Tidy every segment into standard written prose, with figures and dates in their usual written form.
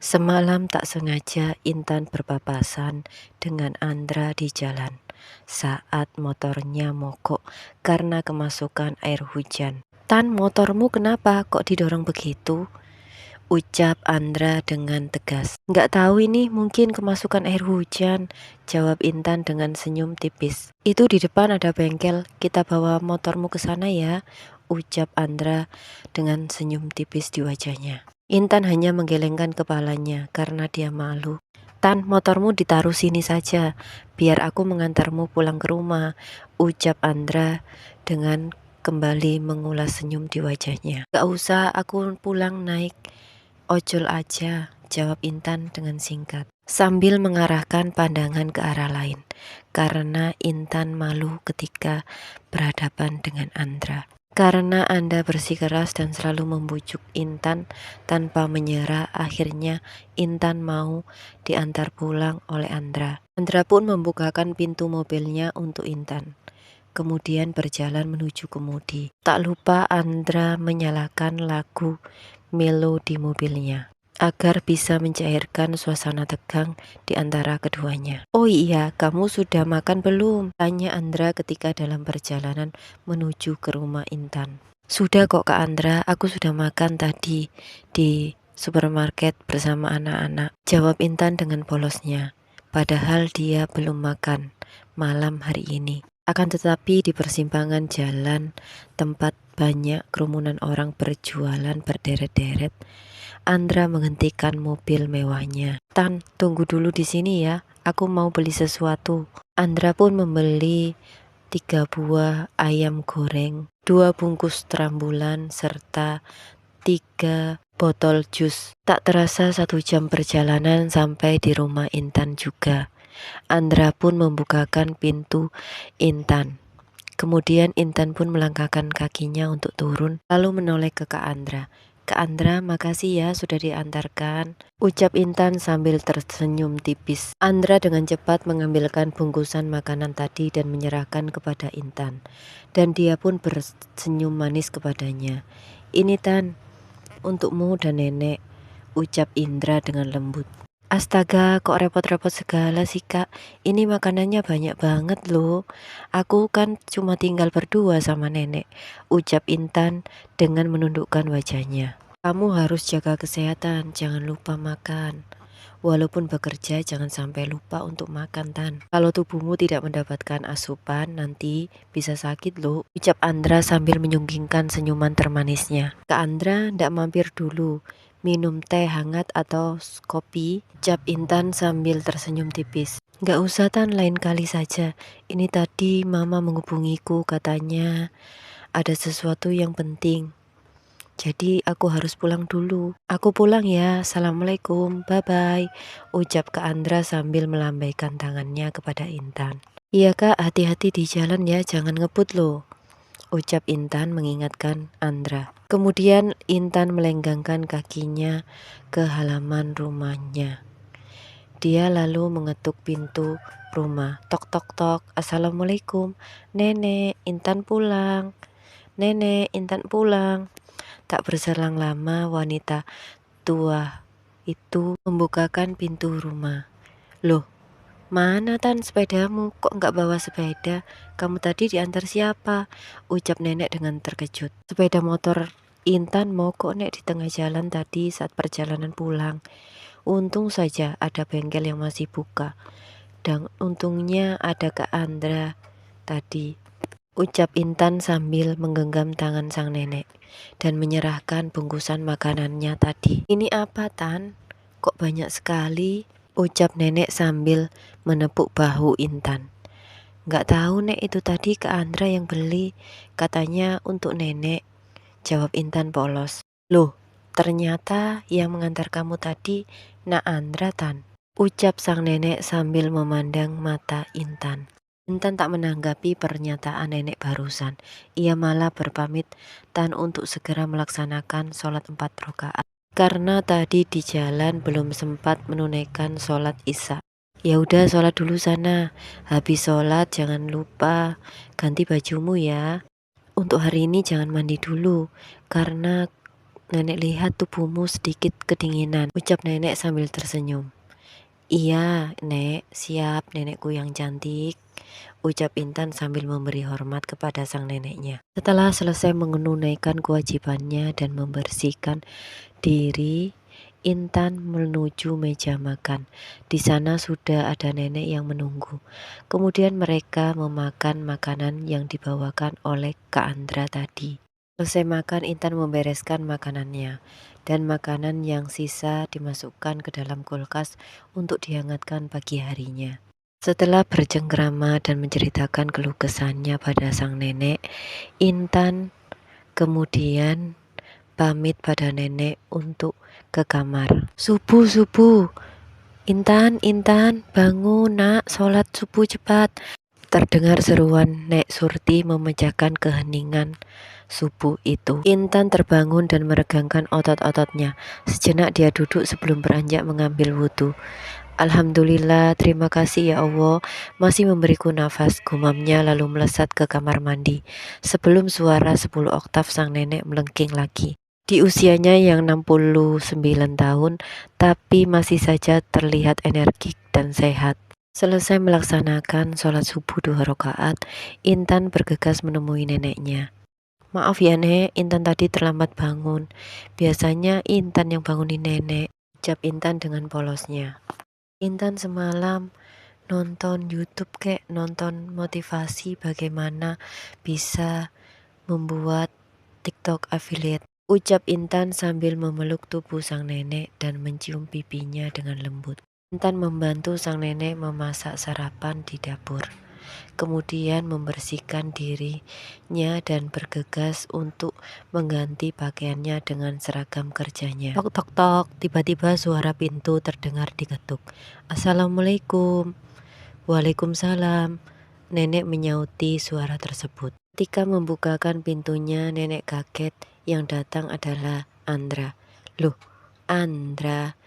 Semalam tak sengaja Intan berpapasan dengan Andra di jalan saat motornya mogok karena kemasukan air hujan. "Tan, motormu kenapa kok didorong begitu?" ucap Andra dengan tegas. "Nggak tahu ini, mungkin kemasukan air hujan," jawab Intan dengan senyum tipis. "Itu di depan ada bengkel, kita bawa motormu ke sana ya," ucap Andra dengan senyum tipis di wajahnya. Intan hanya menggelengkan kepalanya karena dia malu. "Tan, motormu ditaruh sini saja, biar aku mengantarmu pulang ke rumah," ucap Andra dengan kembali mengulas senyum di wajahnya. "Gak usah, aku pulang naik ojol aja," jawab Intan dengan singkat, sambil mengarahkan pandangan ke arah lain, karena Intan malu ketika berhadapan dengan Andra. Karena Anda bersikeras dan selalu membujuk Intan tanpa menyerah, akhirnya Intan mau diantar pulang oleh Andra. Andra pun membukakan pintu mobilnya untuk Intan, kemudian berjalan menuju kemudi. Tak lupa Andra menyalakan lagu melo di mobilnya agar bisa mencairkan suasana tegang di antara keduanya. "Oh iya, kamu sudah makan belum?" tanya Andra ketika dalam perjalanan menuju ke rumah Intan. "Sudah kok Kak Andra, aku sudah makan tadi di supermarket bersama anak-anak," jawab Intan dengan polosnya. Padahal dia belum makan malam hari ini. Akan tetapi di persimpangan jalan tempat banyak kerumunan orang berjualan berderet-deret, Andra menghentikan mobil mewahnya. "Tan, tunggu dulu di sini ya, aku mau beli sesuatu." Andra pun membeli 3 buah ayam goreng, 2 bungkus terambulan, serta 3 botol jus. Tak terasa 1 jam perjalanan sampai di rumah Intan juga. Andra pun membukakan pintu Intan. Kemudian Intan pun melangkahkan kakinya untuk turun, lalu menoleh ke Kak Andra. "Kak Andra, makasih ya sudah diantarkan," ucap Intan sambil tersenyum tipis. Andra dengan cepat mengambilkan bungkusan makanan tadi dan menyerahkan kepada Intan. Dan dia pun bersenyum manis kepadanya. "Ini Tan, untukmu dan nenek," ucap Indra dengan lembut. "Astaga, kok repot-repot segala sih Kak? Ini makanannya banyak banget loh. Aku kan cuma tinggal berdua sama nenek," ucap Intan dengan menundukkan wajahnya. "Kamu harus jaga kesehatan, jangan lupa makan. Walaupun bekerja, jangan sampai lupa untuk makan, Tan. Kalau tubuhmu tidak mendapatkan asupan, nanti bisa sakit loh," ucap Andra sambil menyunggingkan senyuman termanisnya. "Kak Andra, ndak mampir dulu minum teh hangat atau kopi?" ucap Intan sambil tersenyum tipis. "Nggak usah Tan, lain kali saja. Ini tadi mama menghubungiku, katanya ada sesuatu yang penting. Jadi aku harus pulang dulu. Aku pulang ya, assalamualaikum, bye-bye," ucap Kak Andra sambil melambaikan tangannya kepada Intan. "Iya Kak, hati-hati di jalan ya, jangan ngebut loh," ucap Intan mengingatkan Andra. Kemudian Intan melenggangkan kakinya ke halaman rumahnya. Dia lalu mengetuk pintu rumah. "Tok tok tok, assalamualaikum, Nenek, Intan pulang. Nenek, Intan pulang." Tak berselang lama wanita tua itu membukakan pintu rumah. "Loh, mana Tan sepedamu? Kok nggak bawa sepeda? Kamu tadi diantar siapa?" ucap nenek dengan terkejut. "Sepeda motor Intan mogok nek di tengah jalan tadi saat perjalanan pulang. Untung saja ada bengkel yang masih buka. Dan untungnya ada Kak Andra tadi," ucap Intan sambil menggenggam tangan sang nenek dan menyerahkan bungkusan makanannya tadi. "Ini apa Tan? Kok banyak sekali?" ucap nenek sambil menepuk bahu Intan. "Nggak tahu Nek, itu tadi Kak Andra yang beli, katanya untuk nenek," jawab Intan polos. "Loh, ternyata yang mengantar kamu tadi Nak Andra Tan," ucap sang nenek sambil memandang mata Intan. Intan tak menanggapi pernyataan nenek barusan. Ia malah berpamit Tan untuk segera melaksanakan sholat 4 rakaat. Karena tadi di jalan belum sempat menunaikan sholat isya. "Ya udah sholat dulu sana. Habis sholat jangan lupa ganti bajumu ya. Untuk hari ini jangan mandi dulu, karena Nenek lihat tubuhmu sedikit kedinginan, ucap nenek sambil tersenyum. Iya, Nek, siap nenekku yang cantik, ucap Intan sambil memberi hormat kepada sang neneknya. Setelah selesai menunaikan kewajibannya dan membersihkan diri, Intan menuju meja makan. Di sana sudah ada nenek yang menunggu. Kemudian mereka memakan makanan yang dibawakan oleh Kak Andra tadi. Selesai makan, Intan membereskan makanannya, dan makanan yang sisa dimasukkan ke dalam kulkas untuk dihangatkan pagi harinya. Setelah bercengkrama dan menceritakan keluh kesahnya pada sang nenek, Intan kemudian pamit pada nenek untuk ke kamar. Subuh, subuh. Intan, Intan, bangun nak, sholat subuh cepat. Terdengar seruan Nek Surti memecahkan keheningan subuh itu. Intan terbangun dan meregangkan otot-ototnya. Sejenak dia duduk sebelum beranjak mengambil wudhu. Alhamdulillah, terima kasih ya Allah, masih memberiku nafas, gumamnya lalu melesat ke kamar mandi. Sebelum suara 10 oktav sang nenek melengking lagi. Di usianya yang 69 tahun, tapi masih saja terlihat energik dan sehat. Selesai melaksanakan sholat subuh 2 rakaat, Intan bergegas menemui neneknya. Maaf ya Nek, Intan tadi terlambat bangun. Biasanya Intan yang bangunin nenek, ucap Intan dengan polosnya. Intan semalam nonton YouTube nonton motivasi bagaimana bisa membuat TikTok affiliate. Ucap Intan sambil memeluk tubuh sang nenek dan mencium pipinya dengan lembut. Intan membantu sang nenek memasak sarapan di dapur, kemudian membersihkan dirinya dan bergegas untuk mengganti pakaiannya dengan seragam kerjanya. Tok tok tok, tiba-tiba suara pintu terdengar diketuk. Assalamualaikum. Waalaikumsalam. Nenek menyauti suara tersebut. Ketika membukakan pintunya, nenek kaget. Yang datang adalah Andra. Loh, Andra,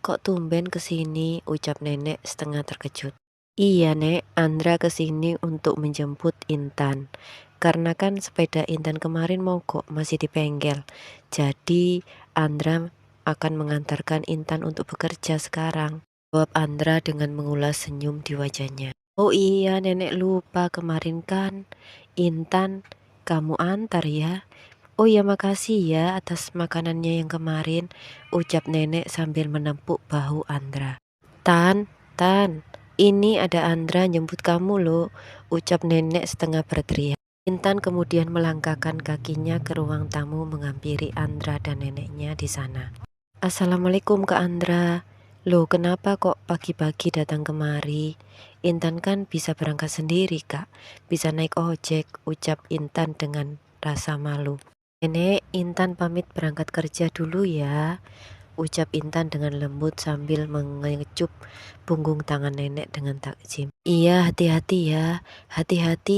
kok tumben kesini? Ucap nenek setengah terkejut. Iya Nek, Andra kesini untuk menjemput Intan. Karena kan sepeda Intan kemarin mogok masih di bengkel. Jadi Andra akan mengantarkan Intan untuk bekerja sekarang. Jawab Andra dengan mengulas senyum di wajahnya. Oh iya, nenek lupa kemarin kan Intan kamu antar ya. Oh ya makasih ya atas makanannya yang kemarin, ucap nenek sambil menepuk bahu Andra. Tan, ini ada Andra jemput kamu loh, ucap nenek setengah berteriak. Intan kemudian melangkahkan kakinya ke ruang tamu menghampiri Andra dan neneknya di sana. Assalamualaikum Kak Andra. Loh kenapa kok pagi-pagi datang kemari? Intan kan bisa berangkat sendiri Kak, bisa naik ojek, ucap Intan dengan rasa malu. Nenek, Intan pamit berangkat kerja dulu ya, ucap Intan dengan lembut sambil mengecup punggung tangan nenek dengan takjim. Iya, hati-hati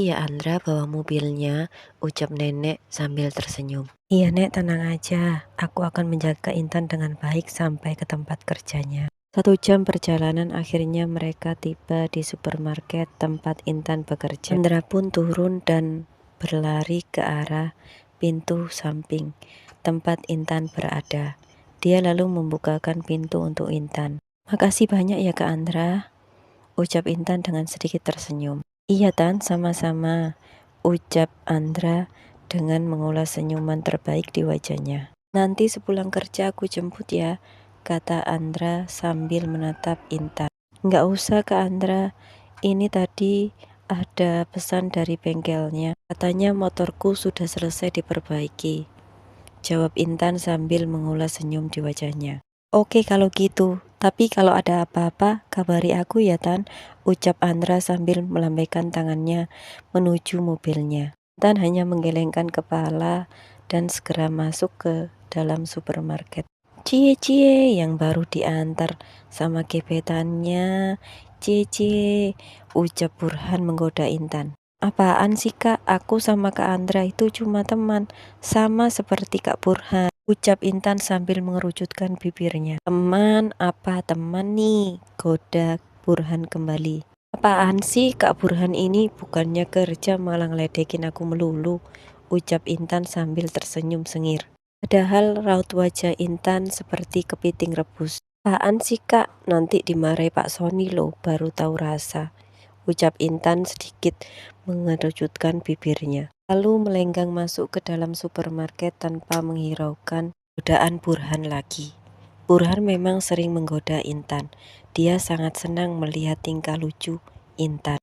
ya Andra bawa mobilnya, ucap nenek sambil tersenyum. Iya Nek, tenang aja, aku akan menjaga Intan dengan baik sampai ke tempat kerjanya. 1 jam perjalanan akhirnya mereka tiba di supermarket tempat Intan bekerja. Andra pun turun dan berlari ke arah pintu samping tempat Intan berada. Dia lalu membukakan pintu untuk Intan. Makasih banyak ya Kak Andra, ucap Intan dengan sedikit tersenyum. Iya Tan, sama-sama, ucap Andra dengan mengulas senyuman terbaik di wajahnya. Nanti sepulang kerja aku jemput ya, kata Andra sambil menatap Intan. Nggak usah Kak Andra, ini tadi ada pesan dari bengkelnya. Katanya motorku sudah selesai diperbaiki, jawab Intan sambil mengulas senyum di wajahnya. Oke kalau gitu, tapi kalau ada apa-apa kabari aku ya Tan, ucap Andra sambil melambaikan tangannya menuju mobilnya. Tan hanya menggelengkan kepala dan segera masuk ke dalam supermarket. Cie yang baru diantar sama gebetannya. Cie, ucap Burhan menggoda Intan. Apaan sih Kak, aku sama Kak Andra itu cuma teman, sama seperti Kak Burhan, ucap Intan sambil mengerujutkan bibirnya. Teman apa teman nih, goda Burhan kembali. Apaan sih Kak Burhan ini, bukannya kerja malah ngeledekin aku melulu, ucap Intan sambil tersenyum sengir. Padahal raut wajah Intan seperti kepiting rebus. "Apaan sih kak, nanti dimarahi Pak Sony loh, baru tahu rasa," ucap Intan sedikit mengerujutkan bibirnya. Lalu melenggang masuk ke dalam supermarket tanpa menghiraukan godaan Burhan lagi. Burhan memang sering menggoda Intan. Dia sangat senang melihat tingkah lucu Intan.